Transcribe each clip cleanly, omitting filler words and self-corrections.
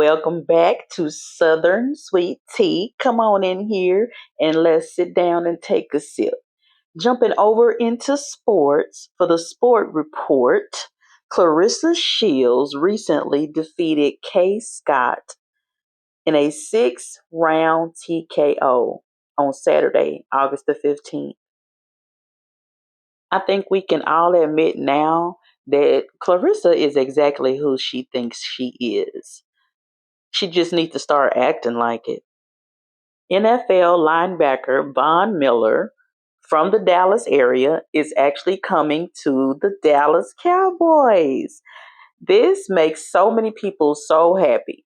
Welcome back to Southern Sweet Tea. Come on in here and let's sit down and take a sip. Jumping over into sports for the sport report, Clarissa Shields recently defeated Kay Scott in a 6 round TKO on Saturday, August the 15th. I think we can all admit now that Clarissa is exactly who she thinks she is. She just needs to start acting like it. NFL linebacker Von Miller from the Dallas area is actually coming to the Dallas Cowboys. This makes so many people so happy.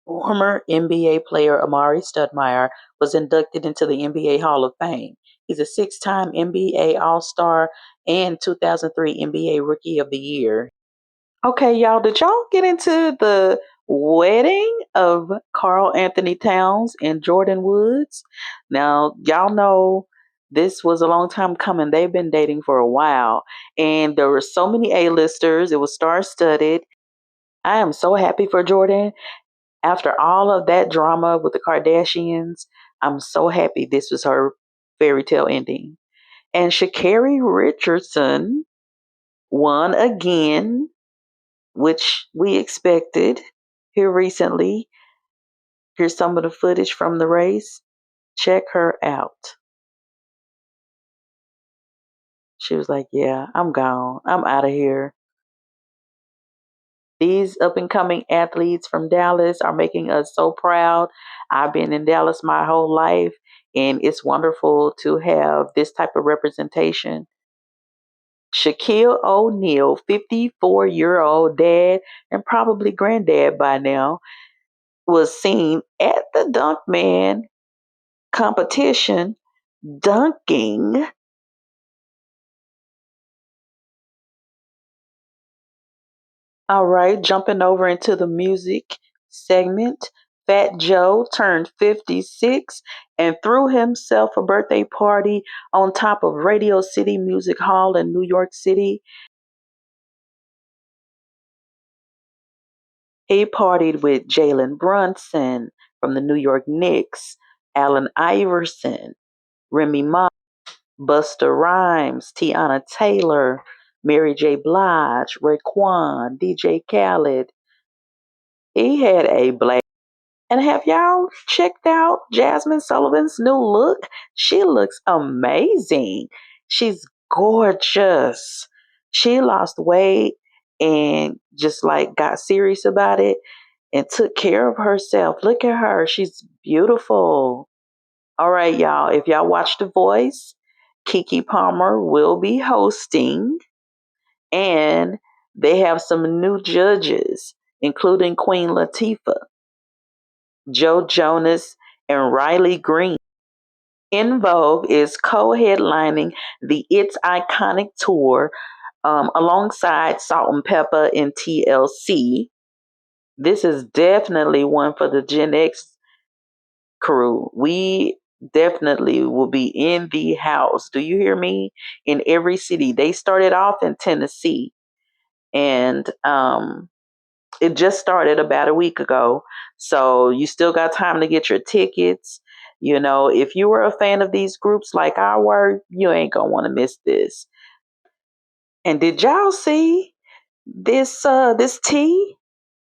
Former NBA player Amari Stoudemire was inducted into the NBA Hall of Fame. He's a 6 time NBA All Star and 2003 NBA Rookie of the Year. Okay, y'all, did y'all get into the wedding of Carl Anthony Towns and Jordyn Woods? Now, y'all know this was a long time coming. They've been dating for a while, and there were so many A-listers. It was star-studded. I am so happy for Jordyn. After all of that drama with the Kardashians, I'm so happy this was her fairy tale ending. And Sha'Carri Richardson won again, which we expected here recently. Here's some of the footage from the race. Check her out. She was like, yeah, I'm gone. I'm out of here. These up and coming athletes from Dallas are making us so proud. I've been in Dallas my whole life, and it's wonderful to have this type of representation. Shaquille O'Neal, 54-year-old dad and probably granddad by now, was seen at the Dunk Man competition dunking. All right, jumping over into the music segment. Fat Joe turned 56 and threw himself a birthday party on top of Radio City Music Hall in New York City. He partied with Jalen Brunson from the New York Knicks, Allen Iverson, Remy Ma, Busta Rhymes, Tiana Taylor, Mary J. Blige, Raekwon, DJ Khaled. He had a blast. And have y'all checked out Jasmine Sullivan's new look? She looks amazing. She's gorgeous. She lost weight and just like got serious about it and took care of herself. Look at her. She's beautiful. All right, y'all. If y'all watch The Voice, Keke Palmer will be hosting, and they have some new judges, including Queen Latifah, Joe Jonas, and Riley Green. In Vogue is co-headlining the It's Iconic tour alongside Salt and Pepper and TLC. This is definitely one for the Gen X crew. We definitely will be in the house. Do you hear me? In every city. They started off in Tennessee, and it just started about a week ago. So you still got time to get your tickets. You know, if you were a fan of these groups like I were, you ain't gonna want to miss this. And did y'all see this tea?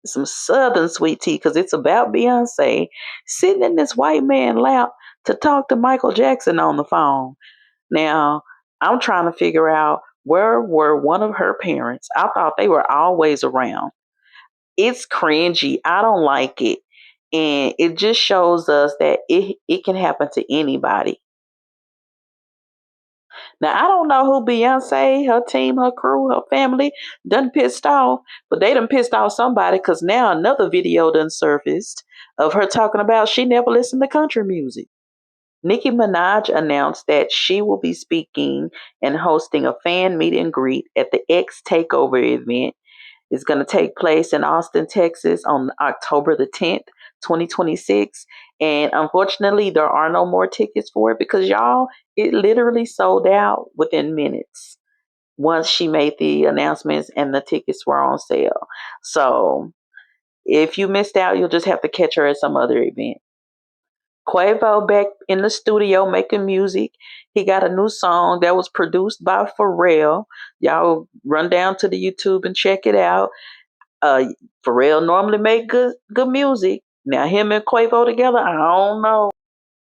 Some southern sweet tea, because it's about Beyonce sitting in this white man lap to talk to Michael Jackson on the phone. Now, I'm trying to figure out, where were one of her parents? I thought they were always around. It's cringy. I don't like it. And it just shows us that it can happen to anybody. Now, I don't know who Beyonce, her team, her crew, her family done pissed off, but they done pissed off somebody, because now another video done surfaced of her talking about she never listened to country music. Nicki Minaj announced that she will be speaking and hosting a fan meet and greet at the X Takeover event. It's going to take place in Austin, Texas on October the 10th, 2026. And unfortunately, there are no more tickets for it because, y'all, it literally sold out within minutes once she made the announcements and the tickets were on sale. So If you missed out, you'll just have to catch her at some other event. Quavo back in the studio making music. He got a new song that was produced by Pharrell. Y'all run down to the YouTube and check it out. Uh, Pharrell normally make good music. Now him and Quavo together, I don't know.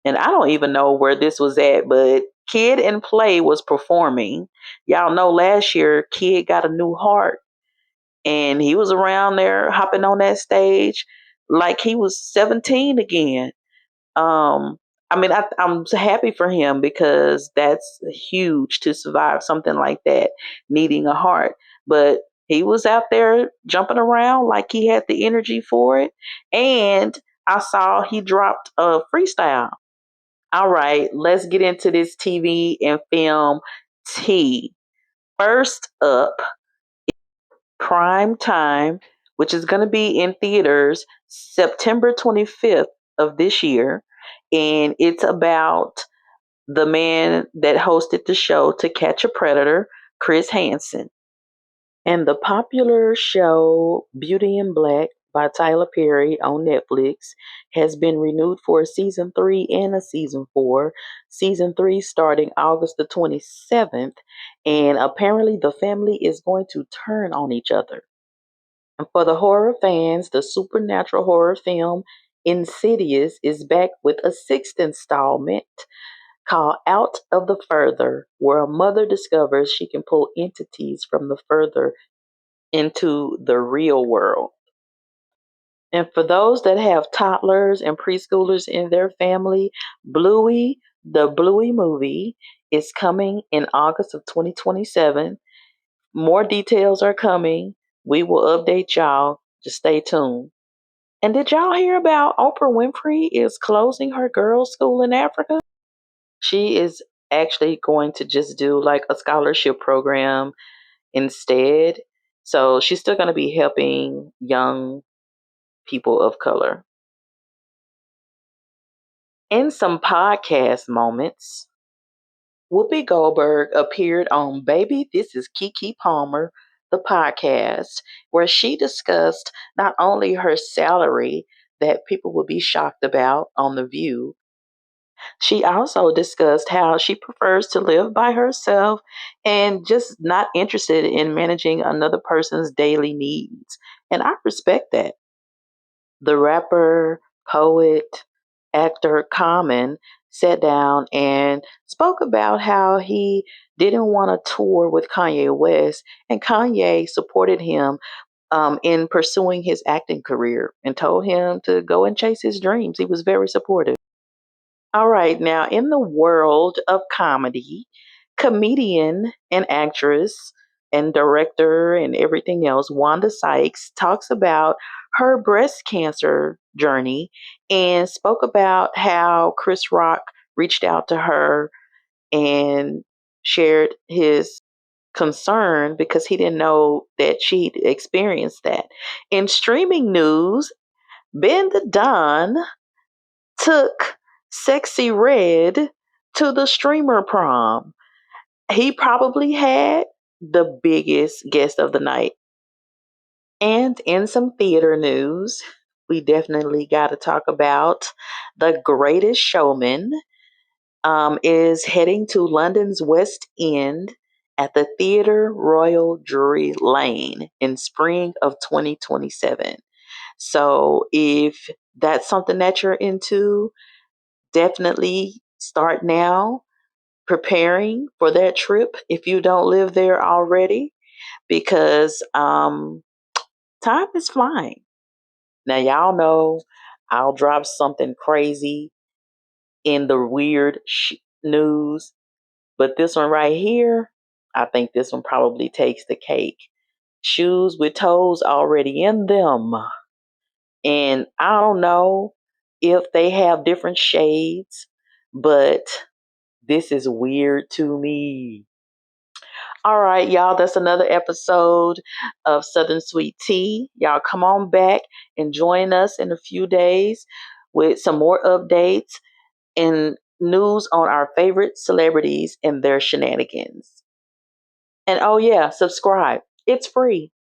And I don't even know where this was at, but Kid and Play was performing. Y'all know last year Kid got a new heart and he was around there hopping on that stage like he was 17 again. Um, I mean, I'm so happy for him because that's huge to survive something like that, needing a heart. But he was out there jumping around like he had the energy for it. And I saw he dropped a freestyle. All right, let's get into this TV and film tea. First up, Prime Time, which is going to be in theaters September 25th of this year. And it's about the man that hosted the show To Catch a Predator, Chris Hansen. And the popular show Beauty in Black by Tyler Perry on Netflix has been renewed for a season 3 and a season 4. Season 3 starting August the 27th. And apparently the family is going to turn on each other. And for the horror fans, the supernatural horror film Insidious is back with a sixth installment called Out of the Further, where a mother discovers she can pull entities from the further into the real world. And for those that have toddlers and preschoolers in their family, Bluey, the Bluey movie, is coming in August of 2027. More details are coming. We will update y'all. Just stay tuned. And did y'all hear about Oprah Winfrey is closing her girls' school in Africa? She is actually going to just do like a scholarship program instead. So she's still going to be helping young people of color. In some podcast moments, Whoopi Goldberg appeared on Baby This Is Keke Palmer, the podcast, where she discussed not only her salary that people would be shocked about on The View, she also discussed how she prefers to live by herself and just not interested in managing another person's daily needs. And I respect that. The rapper, poet, actor Common sat down and spoke about how he didn't want to tour with Kanye West, and Kanye supported him in pursuing his acting career and told him to go and chase his dreams. He was very supportive. All right, now in the world of comedy, comedian and actress and director and everything else, Wanda Sykes talks about her breast cancer journey and spoke about how Chris Rock reached out to her and shared his concern because he didn't know that she'd experienced that. In streaming news, Ben the Don took Sexy Red to the streamer prom. He probably had the biggest guest of the night. And in some theater news, we definitely got to talk about The Greatest Showman is heading to London's West End at the Theatre Royal Drury Lane in spring of 2027. So if that's something that you're into, definitely start now preparing for that trip if you don't live there already because time is flying. Now, y'all know I'll drop something crazy in the weird news, but this one right here, I think this one probably takes the cake. Shoes with toes already in them. And I don't know if they have different shades, but this is weird to me. All right, y'all, that's another episode of Southern Sweet Tea. Y'all come on back and join us in a few days with some more updates and news on our favorite celebrities and their shenanigans. And oh, yeah, subscribe. It's free.